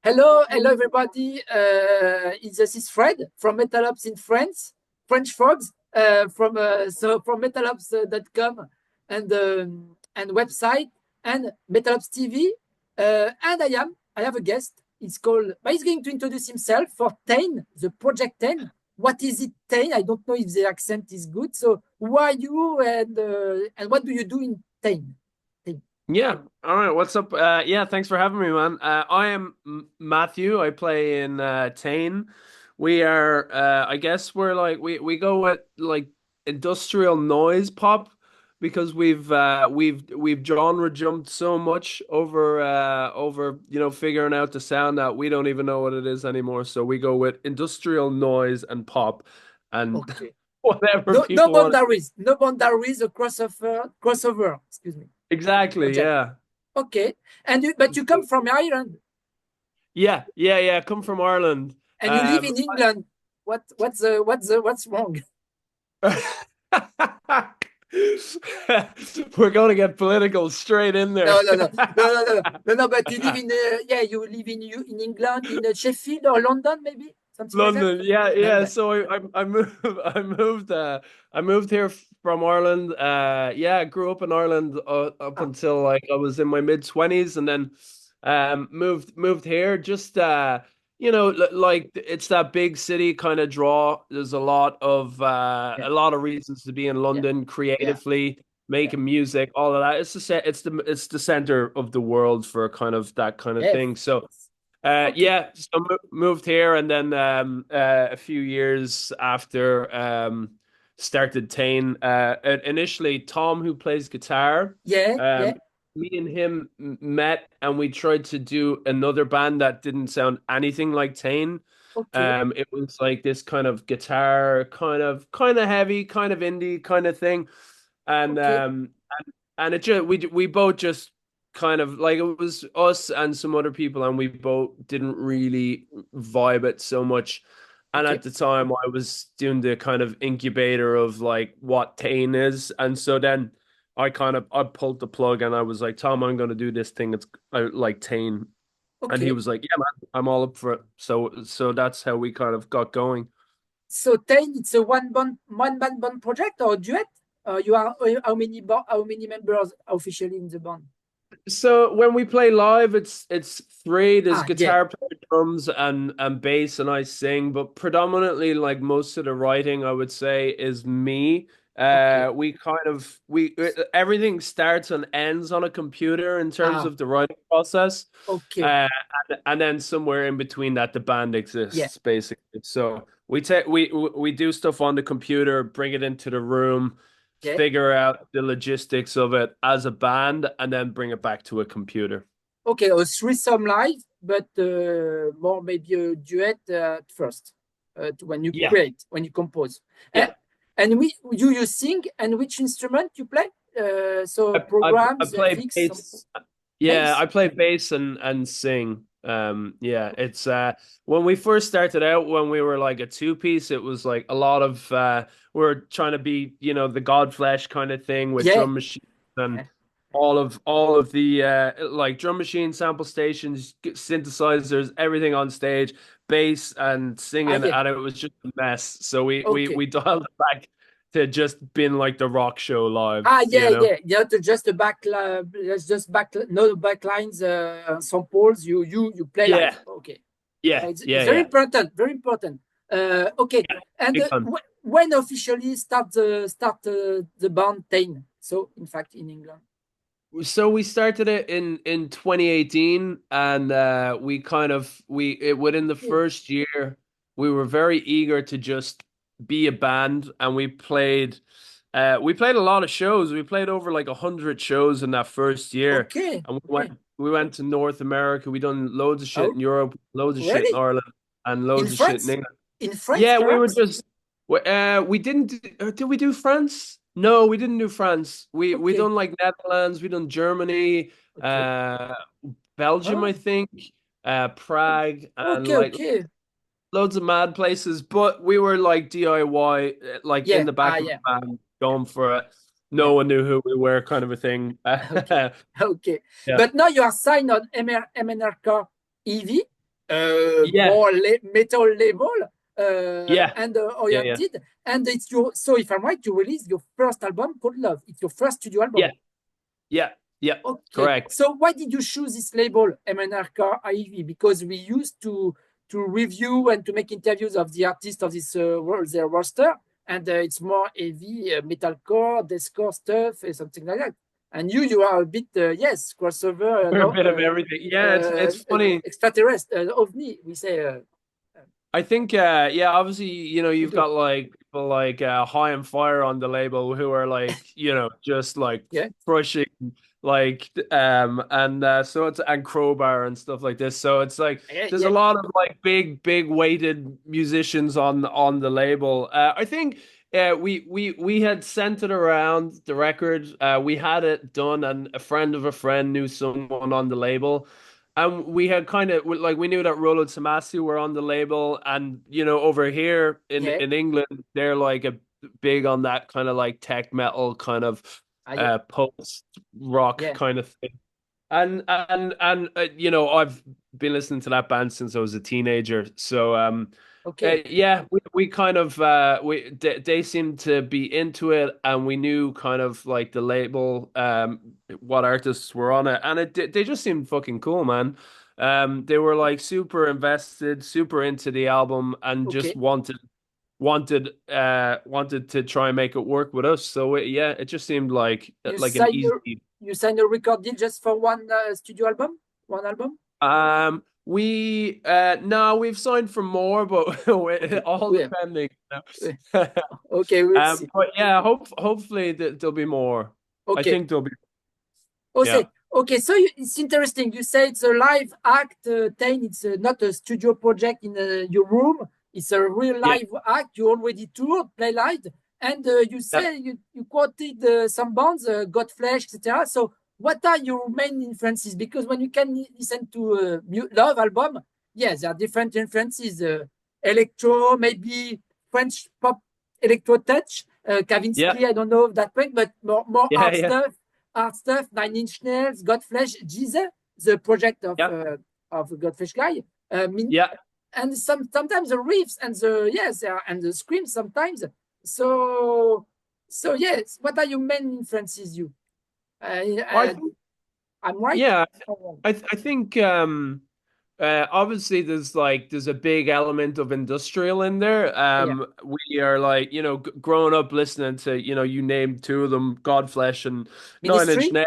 Hello everybody. This is Fred from Metallops in France, French Frogs, from metallops.com and website and Metallops TV. And I have a guest. He's going to introduce himself for Tayne, the project Tayne. What is it, Tayne? I don't know if the accent is good. So who are you and what do you do in Tayne? Yeah. All right. What's up? Yeah, thanks for having me, man. I am Matthew. I play in Tayne. We are I guess we're like we go with like industrial noise pop because we've genre jumped so much over figuring out the sound that we don't even know what it is anymore. So we go with industrial noise and pop and Okay. whatever No people want. boundaries. No boundaries. A crossover. Excuse me. Exactly, Project. yeah. Okay. But you come from Ireland Yeah. Come from Ireland. and you live in England. What's wrong? We're going to get political straight in there. No. But you live in you live in England, in Sheffield or London, maybe something like that. London, yeah. Yeah. So I moved here from Ireland. Yeah, I grew up in Ireland up Ah, until like I was in my mid-20s, and then moved here. Just like it's that big city kind of draw. There's yeah, a lot of reasons to be in yeah, London yeah, creatively, yeah. making music, all of that. It's the center of the world for kind of that kind of Yes. thing. So. Okay. Yeah, so moved here, and then a few years after started Tayne. Initially, Tom, who plays guitar, Yeah, um, yeah. me and him met, and we tried to do another band that didn't sound anything like Tayne. Okay, It was like this kind of guitar, kind of heavy, kind of indie kind of thing, and okay, and it just we both just kind of like it was us and some other people, and we both didn't really vibe it so much. And okay. at the time, I was doing the kind of incubator of like what Tane is, and so then I pulled the plug, and I was like, Tom, I'm going to do this thing. It's like Tane, and he Okay. was like, Yeah, man, I'm all up for it. So that's how we kind of got going. So Tayne, it's a one band project or duet? You are how many members officially in the band? So when we play live, it's three. There's Yeah. guitar, player, drums, and bass, and I sing. But predominantly, like most of the writing, I would say, is me. Okay. We kind of we everything starts and ends on a computer in terms Ah, of the writing process, okay. uh, and then somewhere in between that, the band Yeah. exists basically. So we do stuff on the computer, bring it into the room, Yeah. figure out the logistics of it as a band, and then bring it back to a computer. Okay. A threesome live, but more maybe a duet at first. When you Yeah, create, when you compose. Uh, yeah. and you sing and which instrument you play? So I programs, play fix some bass. Yeah, bass. I play bass and sing. Yeah, it's when we first started out, when we were like a two-piece, it was like a lot of we were trying to be, the Godflesh kind of thing with Yeah. drum machines and Yeah. all of the like drum machine sample stations, synthesizers, everything on stage, bass and singing, Yeah. and it was just a mess. So we we Okay. we dialed it back to just being like the rock show live, Yeah. Just the just no backlines, samples. You play live. Yeah, Okay. yeah, It's yeah, very yeah. important. Very important. Okay. Yeah, And big fun. when officially start the band Tayne? So in fact in England. So we started it in 2018, and we kind of within the Okay. first year we were very eager to just be a band, and we played a lot of shows. We played over like 100 shows in that first year, Okay. and Okay. we went to North America. We done loads of shit Oh, in Europe, loads of shit in really? Ireland, and In loads of shit in France? England. In France, Yeah, we were perhaps? just we didn't did we do France? No, we didn't do France. We Okay. done like Netherlands, we done Germany, Okay. uh Belgium, I Oh, think, Prague, and okay. like Okay. loads of mad places, but we were like DIY, like in Yeah. the back of Yeah. the van going for it. Yeah. No one knew who we were, kind of a thing. Okay. Okay. Yeah. But now you are signed on MNRK Heavy. Yeah, more metal label yeah, and yeah, yeah, oriented. And it's your, so if I'm right, you release your first album called Love. It's your first studio yeah, album. yeah, yeah. Okay, Correct. so why did you choose this label, MNRK Heavy? Because we used to review and to make interviews of the artists of this their roster, and it's more heavy metalcore, deathcore stuff, something like that. And you are a bit yes crossover, We're a bit of everything. Yeah, it's funny. extraterrestrial, ovni. We say I think, yeah, obviously, you you've do. got like people like High and Fire on the label who are like, just like Yeah, crushing, like, and so it's and Crowbar and stuff like this. So it's like yeah, there's a yeah, lot of like big weighted musicians on the label. I think. We had sent it around the record. We had it done, and a friend of a friend knew someone on the label. And we had kind of like we knew that Rolo Tomassi were on the label, and over here yeah. in England, they're like a big on that kind of like tech metal kind of Yeah, post rock yeah. kind of thing. And I've been listening to that band since I was a teenager. So Okay. yeah, we kind of they seemed to be into it, and we knew kind of like the label, what artists were on it, and they just seemed fucking cool, man. They were like super invested, super into the album, and just Okay. wanted to try and make it work with us. So yeah, it just seemed You like an sign your easy. you sign a record deal just for one studio album, one album. We no, we've signed for more, but Okay. all Yeah. depending. Yeah. Okay, we'll see. But yeah, hopefully there'll be more. I Okay. think there'll be. Okay. Yeah, Okay. So it's interesting. You say it's a live act, Tayne. It's not a studio project in your room. It's a real yeah, live act. You already toured, play live, and you yeah, say you quoted some bands, Godflesh, etc. So what are your main influences? Because when you can listen to Love album, yes, there are different influences. Electro, maybe French pop, electro touch. yeah, Kavinsky, I don't know if that way, but more yeah, yeah, art stuff, Nine Inch Nails, Godflesh, Jesu, the project yeah, of Godflesh guy. yeah. And sometimes the riffs and the yes and the screams sometimes. So yes, what are your main influences? You, uh, Well, I uh, think I'm right. yeah, Oh, I think obviously there's a big element of industrial in there. yeah, We are like growing up listening to you name two of them, Godflesh and Nine Inch Ministry, Nails.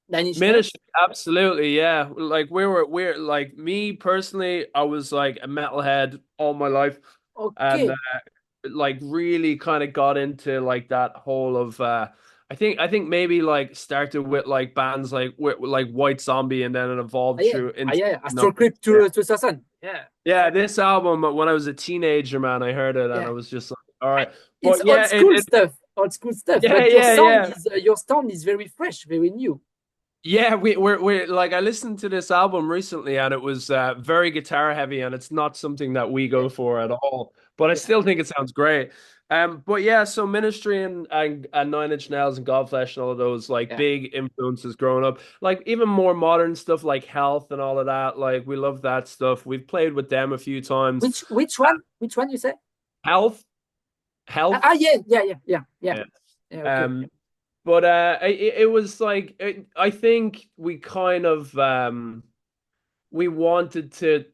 Nine Inch Nails. Ministry, absolutely, yeah. Like we're like me personally, I was like a metalhead all my life, and Okay, like really kind of got into like that whole of I think maybe like started with like bands like White Zombie, and then it evolved yeah, through into yeah, no, Astro Crypt yeah, to 2000. Yeah, yeah. This album, when I was a teenager, man, I heard it and I yeah. was just like, all right, It's but old yeah, school stuff, old school stuff. yeah, But yeah, yeah. your sound is very fresh, very new. Yeah, we're like I listened to this album recently and it was very guitar heavy, and it's not something that we Yeah, go for at all. But I yeah, still think it sounds great. But yeah, so Ministry and Nine Inch Nails and Godflesh and all of those like yeah. big influences growing up. Like even more modern stuff like Health and all of that. Like we love that stuff. We've played with them a few times. Which one? Which one you say? Health, Health. Yeah, yeah, yeah, yeah, yeah. Yeah. Yeah, okay. Um, but it was like I think we kind of we wanted to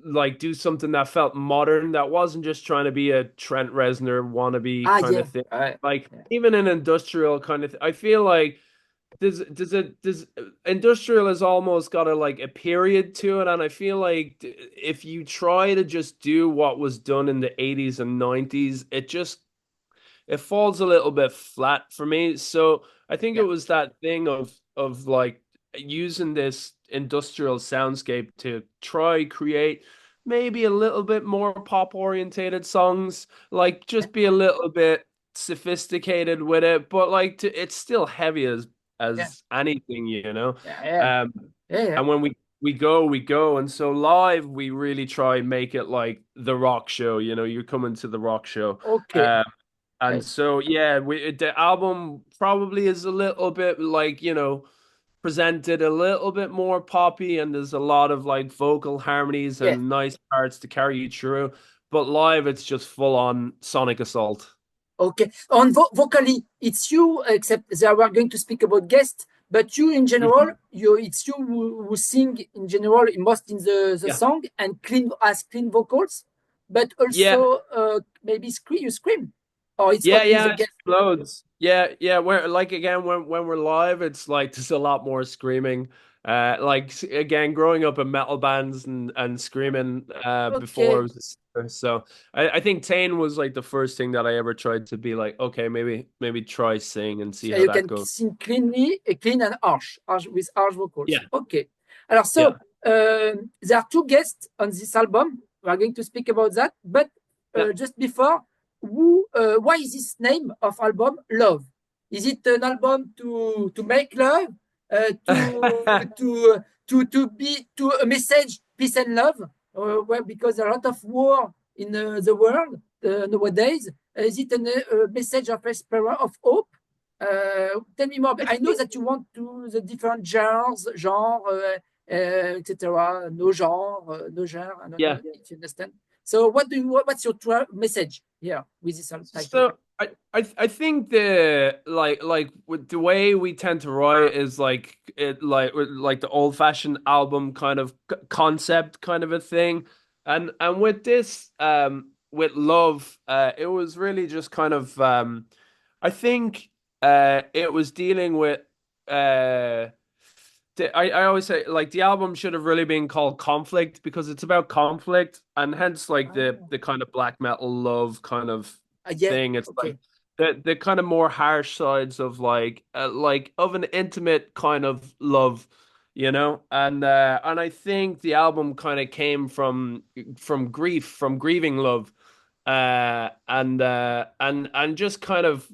like do something that felt modern, that wasn't just trying to be a Trent Reznor wannabe kind Yeah. of thing. All right. Like Yeah. even an industrial kind of I feel like does industrial has almost got like a period to it, and I feel like if you try to just do what was done in the 80s and 90s, it falls a little bit flat for me. So I think it Yeah. was that thing of like using this industrial soundscape to try create maybe a little bit more pop orientated songs, like Yeah. just be a little bit sophisticated with it, but like it's still heavy Yeah. as anything, Yeah. Yeah. Um, Yeah. Yeah. and when we go, and so live we really try and make it like the rock show. You're coming to the rock show. Okay. Um, and Okay. so, yeah, the album probably is a little bit like, presented a little bit more poppy, and there's a lot of like vocal harmonies Yes. and nice parts to carry you through. But live, it's just full on sonic assault. Okay. On vocally, it's you, except that we are going to speak about guests, but you in general, Mhm. it's you who sing in general, most in the Yeah. song and clean vocals, but Yeah, also maybe you scream, or it's yeah, only yeah, the guest. loads. Yeah, yeah. We're like again when we're live, it's like there's a lot more screaming. Again, growing up in metal bands and screaming before I Okay. was a singer. So I think Tayne was like the first thing that I ever tried to be like, okay, maybe try sing and see So how you that can goes. sing clean and harsh with harsh vocals. Yeah, Okay. Alors, so yeah, there are two guests on this album. We are going to speak about that. But yeah. just before, why is this name of album Love? Is it an album to make love, to be to a message peace and love? Well, because there are a lot of war in the world nowadays. Is it a message of esperance, of hope? Tell me more. I I know think that you want to the different genres, etc. No genre. I don't know yeah. if you understand. So, what's your message here with this title? So I think the like with the way we tend to write is like it like the old fashioned album kind of concept kind of a thing, and with this with love it was really just kind of I think it was dealing with uh I always say like the album should have really been called Conflict because it's about conflict and hence like Ah, the kind of black metal love kind of yeah. thing. It's like Okay. the kind of more harsh sides of like of an intimate kind of love, you know? And I think the album kind of came from grief, from grieving love. And just kind of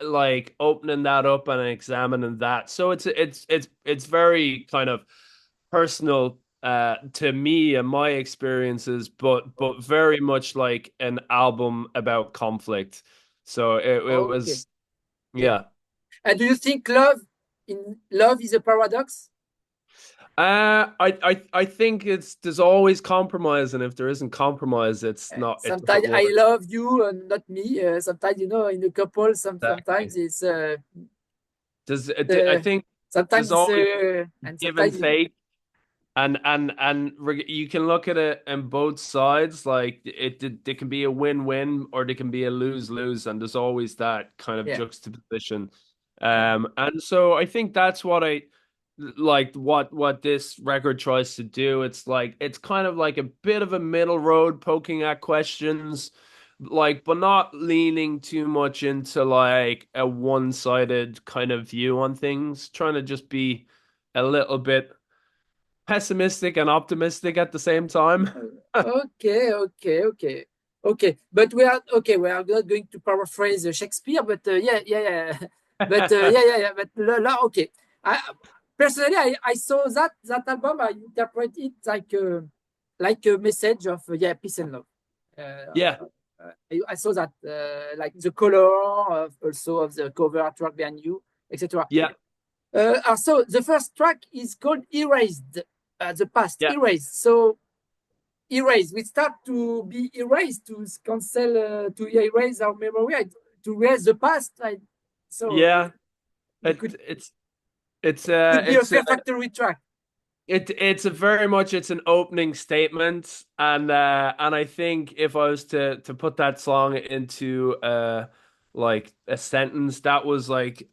like opening that up and examining that. So it's very kind of personal to me and my experiences, but very much like an album about conflict. So it Okay. was Okay. yeah. And do you think love is a paradox? I think it's there's always compromise, and if there isn't compromise, it Sometimes doesn't I work. love you and not me. Sometimes in a couple, sometimes Exactly. it's I the think sometimes there's always and give and sometimes take. You can look at it on both sides. Like there can be a win-win or there can be a lose-lose, and there's always that kind of yeah. juxtaposition. Yeah. And so I think that's what I like. What this record tries to do. It's like it's kind of like a bit of a middle road, poking at questions, like, but not leaning too much into like a one-sided kind of view on things. Trying to just be a little bit pessimistic and optimistic at the same time. Okay. But we are okay. We are not going to paraphrase Shakespeare, but yeah. But yeah. But okay. I personally, I saw that album. I interpret it like a message of yeah, peace and love. Yeah, I saw that like the color of also of the cover artwork behind you, etc. yeah, So the first track is called Erased, the past, yeah, erased. So erased, we start to be erased, to cancel, to erase our memory, to erase the past. So yeah. we It it's could be a Fear Factory track. it's a very much it's an opening statement, and I think if I was to put that song into like a sentence, that was like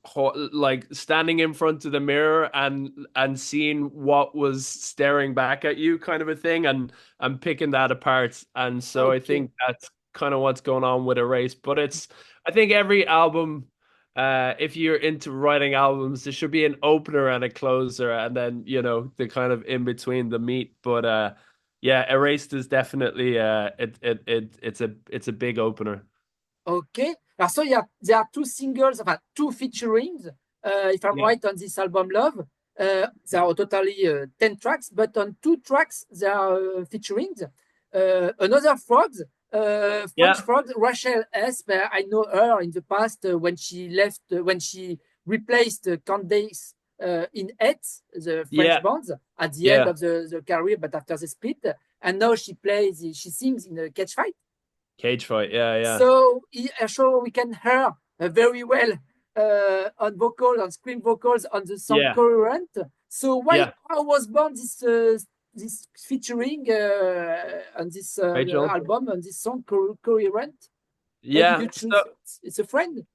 like standing in front of the mirror and seeing what was staring back at you, kind of a thing, and picking that apart. And so I Okay. think that's kind of what's going on with Erase. But it's I think every album. If you're into writing albums, there should be an opener and a closer, and then the kind of in between the meat. But yeah, Erased is definitely it's a big opener. Okay. So yeah, there are two singles, two featurings, if I'm Yeah, right, on this album, Love. There are totally 10 tracks, but on two tracks, there are featurings. Another frogs, French yeah, frogs, Rachel S. I know her in the past when she left, when she replaced Candace in eight, the French Yeah, bands at the end yeah. of the career, but after the split. And now she sings in a catch fight. Cage fight. Yeah, yeah, So we can hear very well on vocals, on scream vocals, on the song yeah, current. So yeah. how was born this featuring on this Rachel. album, on this song current? Why did Yeah. you choose? It's a friend.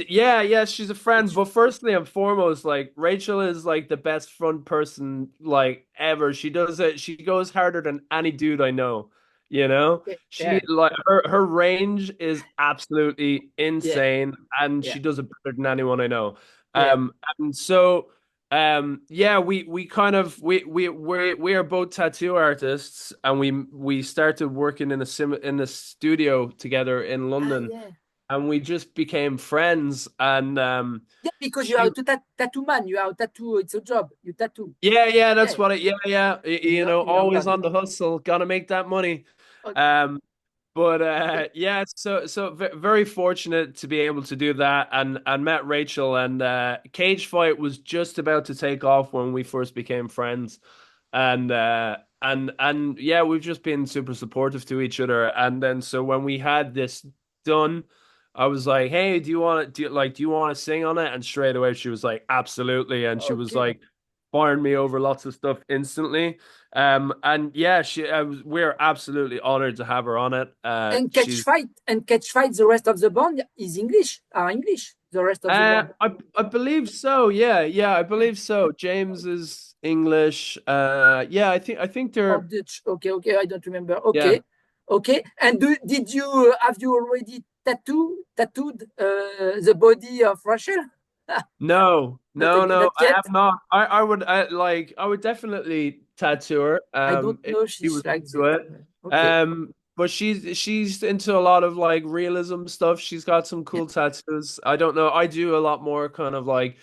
Yeah, yeah, she's a friend. Which But firstly and foremost, like Rachel is like the best front person like ever. She does it. She goes harder than any dude I know. You know, yeah, she yeah, like her range is absolutely yeah, insane, and yeah, she does it better than anyone I know. yeah. And so yeah, we kind of we are both tattoo artists, and we started working in a studio together in Ah, London, yeah. and we just became friends. And Yeah, because you she are a tattoo man. You are a tattoo. It's a job. You tattoo. yeah, that's Yeah, what yeah, yeah, you know, in always London. on the hustle, gotta make that money. Okay. um but yeah, so very fortunate to be able to do that, and met Rachel, and Cage Fight was just about to take off when we first became friends. And yeah, we've just been super supportive to each other. And then so when we had this done, I was like, "Hey, do you want to sing on it?" And straight away she was like, "Absolutely." And she was Okay. like firing me over lots of stuff instantly. And yeah, we're absolutely honored to have her on it. She's And catch fight. The rest of the band is English. Are English. The rest of the band. I believe so. Yeah, yeah, I believe so. James is English. Yeah, I think Or they're Dutch. Okay, okay. I don't remember. yeah. Okay, okay. And did you have you already tattooed the body of Rachel? No, Not no, no, not I yet. have not. I would definitely tattoo her, I don't if know she she's was like into this. it. Okay. But she's into a lot of like realism stuff. She's got some Yeah. cool tattoos. I don't know. I do a lot more kind of like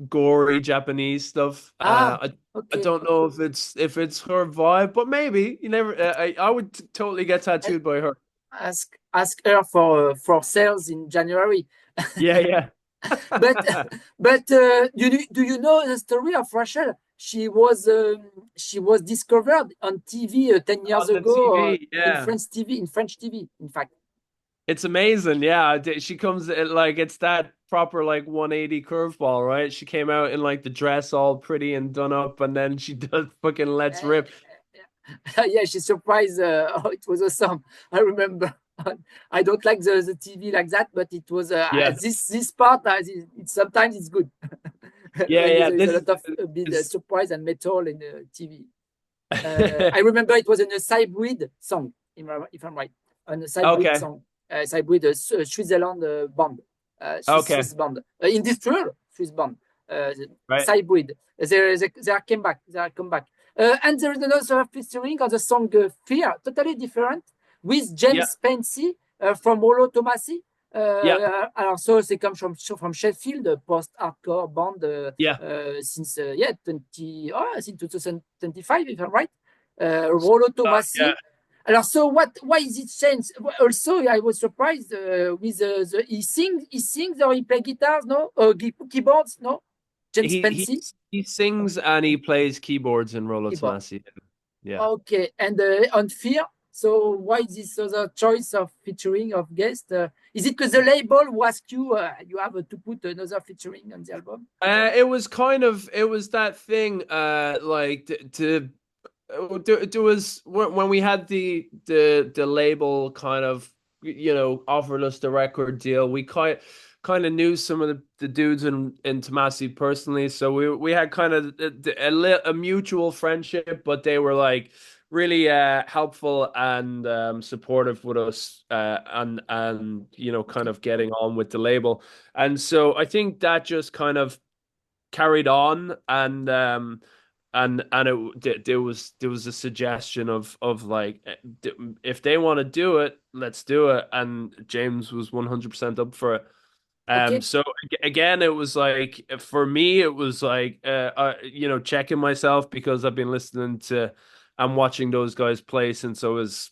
gory Japanese stuff. Ah, I okay. don't know if it's her vibe, but maybe you never. I would totally get I'll tattooed by her. ask her for sales in January. Yeah, yeah. But do you know the story of Rachel? She was discovered on TV 10 years On the ago TV, yeah. In French TV, in fact. It's amazing, yeah. She comes like it's that proper like 180 curveball, right? She came out in like the dress all pretty and done up, and then she does fucking Let's Uh, Rip. yeah, she surprised. Oh, it was awesome. I remember. I don't like the TV like that, but it was Yeah, this part. Sometimes it's good yeah, when yeah. there is a This lot of bit is surprise and metal in the TV. I remember it was in a Cybrid song, if I'm right, on a Cybrid okay, song, Cybrid Switzerland band, okay, Swiss band, industrial Swiss band, right. Cybrid. They are came back. They are come back. And there is another featuring on the song Fear, totally different, with Yeah, James Pensy from Rolo Tomassi. yeah, Also, they come from Sheffield, a post-hardcore band yeah. since yeah since 2025, if I'm right. Rolo Yeah. Tomassi. Alors, so why is it changed? Also, I was surprised with he sings or he play guitars, no? Keyboards, no? James He Pensy, he sings and he plays keyboards in Rolo keyboard. Tomassi. Yeah. Okay, and on Fear. So why this other choice of featuring of guest? Is it because the label who asked you you have to put another featuring on the album? It was that thing, like there was when we had the label kind of offered us the record deal. We kind of knew some of the dudes in Tamasi personally, so we had kind of a mutual friendship, but they were like really helpful and supportive with us, and kind Okay, of getting on with the label. And so I think that just kind of carried on, and there was a suggestion of like, if they want to do it, let's do it. And James was 100% up for it. okay, So again, it was like, for me it was like, checking myself, because I've been listening to and watching those guys play since I was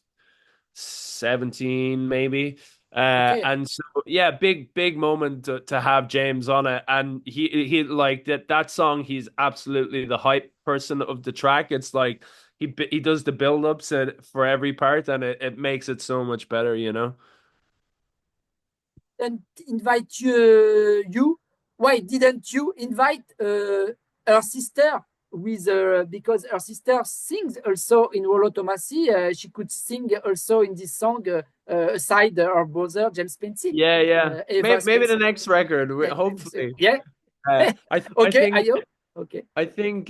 17 maybe. Okay. And so yeah, big moment to have James on it, and he like that song. He's absolutely the hype person of the track. It's like he does the build ups for every part, and it makes it so much better, you know. Didn't invite you. Why didn't you invite her sister with because her sister sings also in Rolo Tomassi. She could sing also in this song aside her brother James Spencer, Yeah, yeah. Eva Maybe the Spencer. next record, Yeah, hopefully. yeah. I Okay, I think hope. Okay. I think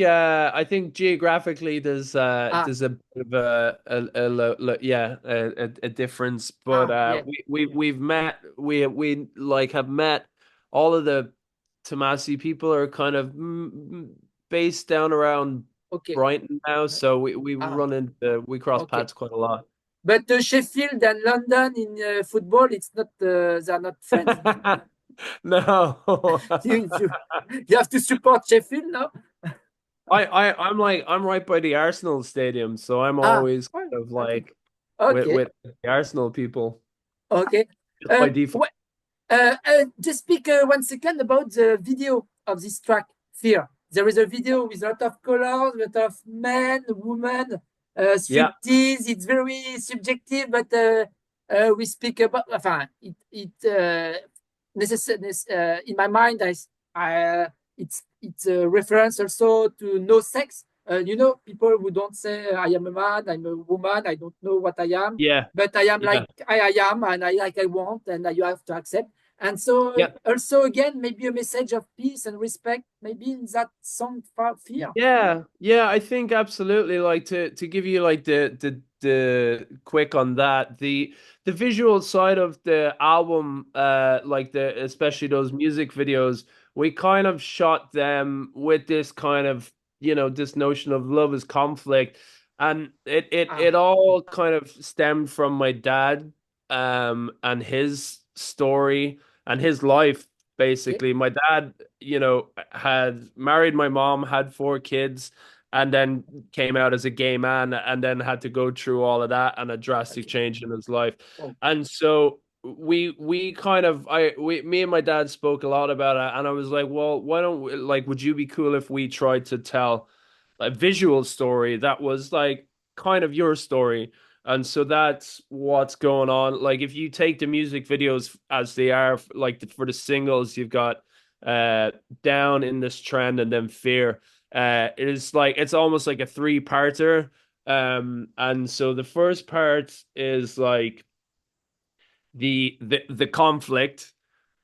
geographically Ah, there's a bit of yeah a difference, but yeah. we've met we like have met all of the Tamasi people are kind of based down around Okay. Brighton now, so Ah, we cross okay. paths quite a lot. But Sheffield and London in football, it's not. They're not friends. No. you, you have to support Sheffield now. I'm right by the Arsenal stadium, so I'm Ah, always well, kind of okay, like okay, with the Arsenal people okay. just by default. Just speak 1 second about the video of this track, Fear. There is a video with a lot of colors, a lot of men, women, Yeah, striptease. It's very subjective, but we speak about. Enfin, in my mind, it's a reference also to no sex. People who don't say I am a man, I'm a woman, I don't know what I am, yeah, but I am yeah, like I am, and I like I want, and you have to accept. And so yeah. also again, maybe a message of peace and respect, maybe in that song Fear. Yeah, yeah, I think absolutely. Like to give you like the quick on that, the visual side of the album, like the especially those music videos, we kind of shot them with this kind of, this notion of love is conflict, and it Ah, all kind of stemmed from my dad, and his story and his life. okay, Basically, my dad had married my mom, had 4 kids, and then came out as a gay man, and then had to go through all of that and a drastic okay, change in his life. okay, And so we kind of me and my dad spoke a lot about it, and I was like, well, why don't we, like, would you be cool if we tried to tell a visual story that was like kind of your story? And so that's what's going on. Like if you take the music videos as they are, like for the singles, you've got uh Down, In This Trend, and then Fear. It is like it's almost like a three-parter. And so the first part is like the conflict,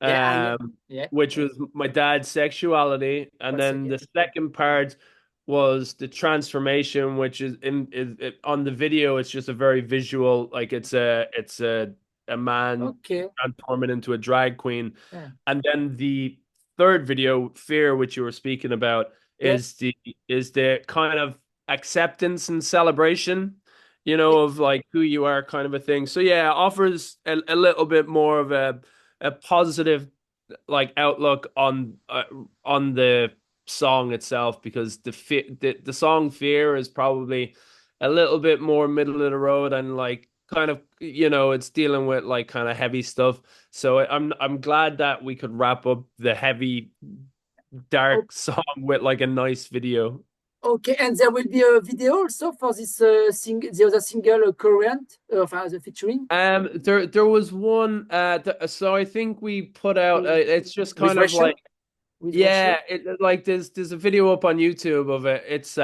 yeah, um, yeah. which was my dad's sexuality, and One then second, the second part was the transformation, which on the video. It's just a very visual, like it's a man okay, transforming into a drag queen, yeah, and then the third video, Fear, which you were speaking about, yeah, is the kind of acceptance and celebration, yeah. of like who you are kind of a thing. So yeah, it offers a little bit more of a positive like outlook on the song itself, because the song Fear is probably a little bit more middle of the road, and like kind of, it's dealing with like kind of heavy stuff. So I'm glad that we could wrap up the heavy dark song with like a nice video. Okay, and there will be a video also for this the other single Korean, the featuring There was one. So I think we put out. uh, It's just with kind of Russia, like, with Russia. yeah. Like there's a video up on YouTube of it. It's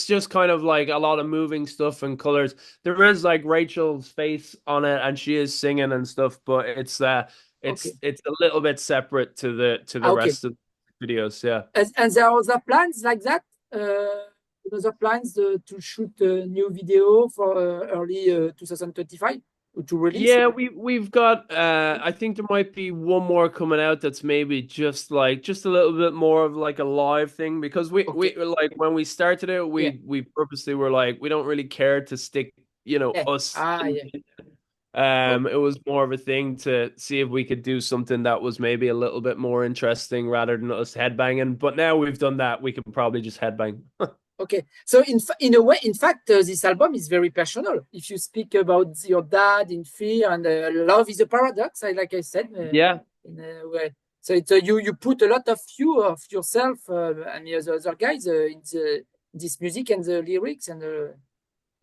just kind of like a lot of moving stuff and colors. There is like Rachel's face on it, and she is singing and stuff. But it's Okay, it's a little bit separate to the okay. rest of the videos. Yeah. And there are other plans like that. Other plans to shoot a new video for early 2025 to release. Yeah, we've got I think there might be one more coming out that's maybe just a little bit more of like a live thing, because we Okay, like when we started it, yeah, we purposely were like, we don't really care to stick, yeah. us Ah, in. yeah. Okay. It was more of a thing to see if we could do something that was maybe a little bit more interesting rather than us headbanging. But now we've done that, we can probably just headbang. Okay. So in a way, in fact, this album is very personal. If you speak about your dad in fear and love is a paradox, like I said, Yeah. in a way. So it's you put a lot of yourself and the other guys in this music and the lyrics and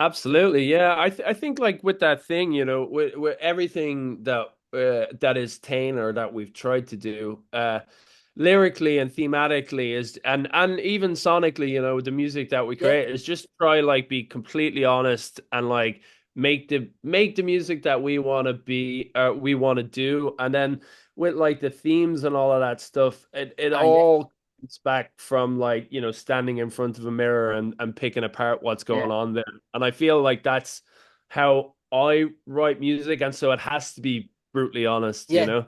Absolutely, yeah. I think like with that thing, you know, with everything that is Tayne or that we've tried to do, lyrically and thematically is and even sonically, you know, the music that we yeah, create is just try like be completely honest and like make the music that we want to be we want to do, and then with like the themes and all of that stuff, it yeah, all it's back from like, you know, standing in front of a mirror and picking apart what's yeah, going on there. And I feel like that's how I write music, and so it has to be brutally honest, you yeah. know.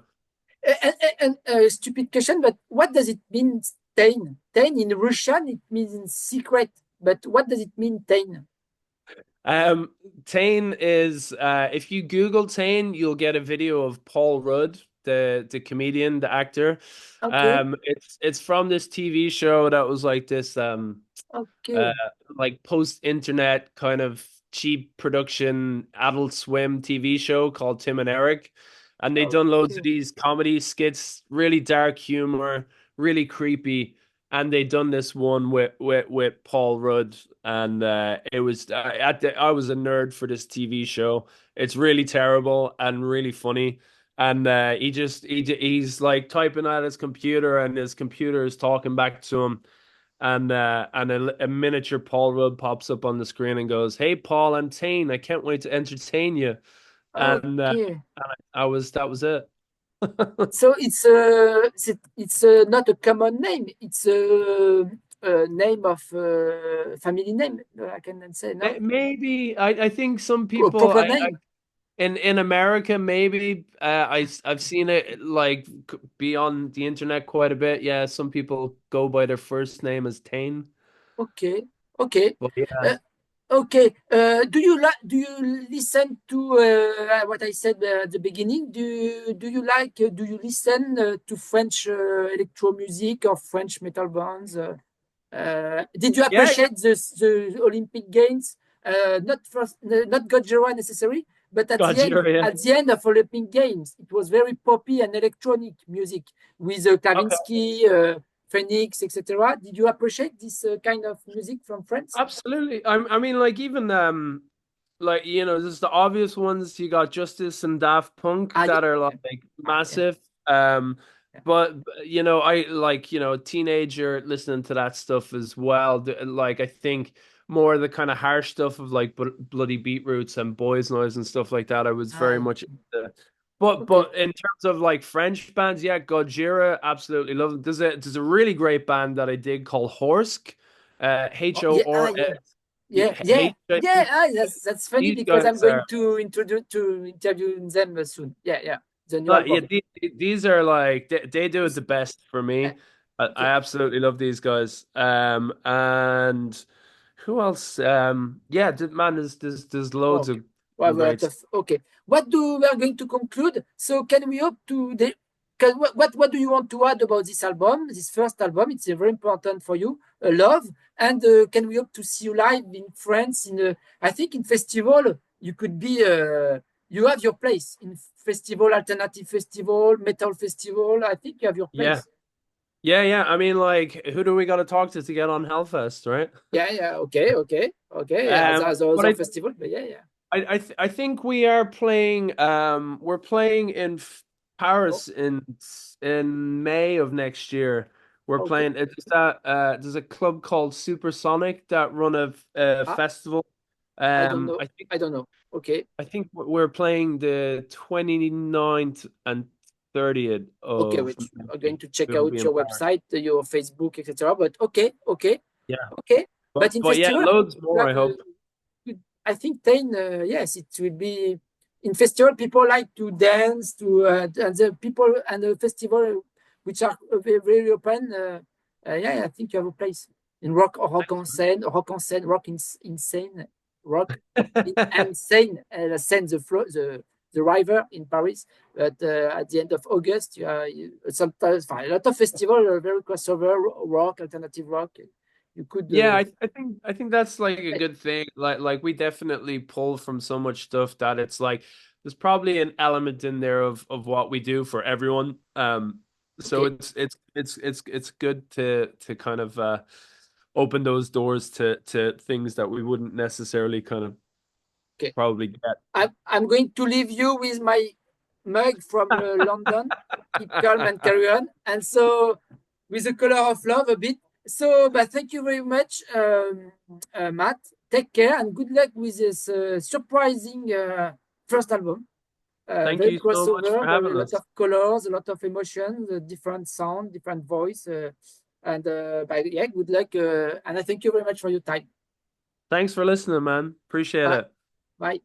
And stupid question, but what does it mean, Tayne? Tayne in Russian, it means secret. But what does it mean, Tayne? Um, Tayne is if you Google Tayne, you'll get a video of Paul Rudd, the comedian, the actor. Okay, It's from this TV show that was like this uh, okay. like post-internet kind of cheap production Adult Swim TV show called Tim and Eric. And they done loads of Okay. these comedy skits, really dark humor, really creepy. And they done this one with Paul Rudd, and it was I was a nerd for this TV show. It's really terrible and really funny. And he's like typing at his computer, and his computer is talking back to him, and a miniature Paul Rudd pops up on the screen and goes, "Hey, Paul, I'm Tayne. I can't wait to entertain you." And Okay. that was it. So it's not a common name. It's a name of family name. I can say no. Maybe I think some people Proper I name. in America maybe I've seen it like be on the internet quite a bit. Yeah, some people go by their first name as Tayne. Okay. Okay. But yeah. Uh, okay. Do you listen to what I said at the beginning? Do you like do you listen to French electro music or French metal bands? Did you Yeah, appreciate the Olympic Games? Not first, not Gojira necessary, but Gotcha, yeah. at the end of Olympic Games, it was very poppy and electronic music with Okay. Klavinsky, Phoenix, etc. Did you appreciate this kind of music from France? Absolutely. I mean, like even like you know, there's the obvious ones. You got Justice and Daft Punk Ah, yeah, that are yeah, like yeah, massive. yeah. But you know, I like you know, teenager listening to that stuff as well. Like I think more of the kind of harsh stuff of like Bloody Beetroots and Boys Noise and stuff like that. I was Ah, very yeah. much into. But Okay. in terms of like French bands, yeah, Gojira, absolutely love them. There's a really great band that I dig called Horsk, Oh, yeah, ah, HOR yeah, yeah, yeah, H. yeah. Ah, that's funny These because I'm guys going are to introduce to interview them soon. Yeah, yeah. The new yeah, album. these are like they do it It's, the best for uh, me. I okay. absolutely love these guys. And who else? Yeah, man, there's loads Okay. of Well, great stuff. okay. What do we are going to conclude? So can we hope to the what do you want to add about this album, this first album? It's very important for you, love. And can we hope to see you live in France? In I think in festival you could be. You have your place in festival, alternative festival, metal festival. I think you have your Yeah, place. yeah. I mean, like, who do we got to talk to get on Hellfest, right? Yeah, yeah. Okay, okay, okay. As But other festival, but yeah, yeah. I think we are playing we're playing in Oh, Paris in May of next year. We're okay. playing it's that there's a club called Supersonic that run a Ah, festival. I don't know. I think I don't know. Okay. we're playing the 29th and 30th Okay, of which are May. going to check We'll be out in your Paris. website, your Facebook, etc. But okay, okay, Yeah. okay. But in But yeah, festival, loads you more, have I hope. I think then yes, it will be in festival. People like to dance to and the people and the festival which are very, very open. Yeah, I think you have a place in rock en scène, rock in, insane, rock in insane, scène the river in Paris. But at the end of August, sometimes a lot of festival, very crossover rock, alternative rock. you could. Yeah, I think that's like a good thing. Like we definitely pull from so much stuff that it's like there's probably an element in there of what we do for everyone. So Okay. it's good to kind of open those doors to things that we wouldn't necessarily kind of Okay. probably get. I'm going to leave you with my mug from London. Keep calm and carry on. And so, with the color of love a bit. So, but thank you very much, Matt. Take care and good luck with this surprising first album. Thank Very you so much crossover, for very having a lot us. of colors, a lot of emotions, different sound, different voice, and but yeah, good luck, and I thank you very much for your time. Thanks for listening, man. Appreciate Bye. it. Bye.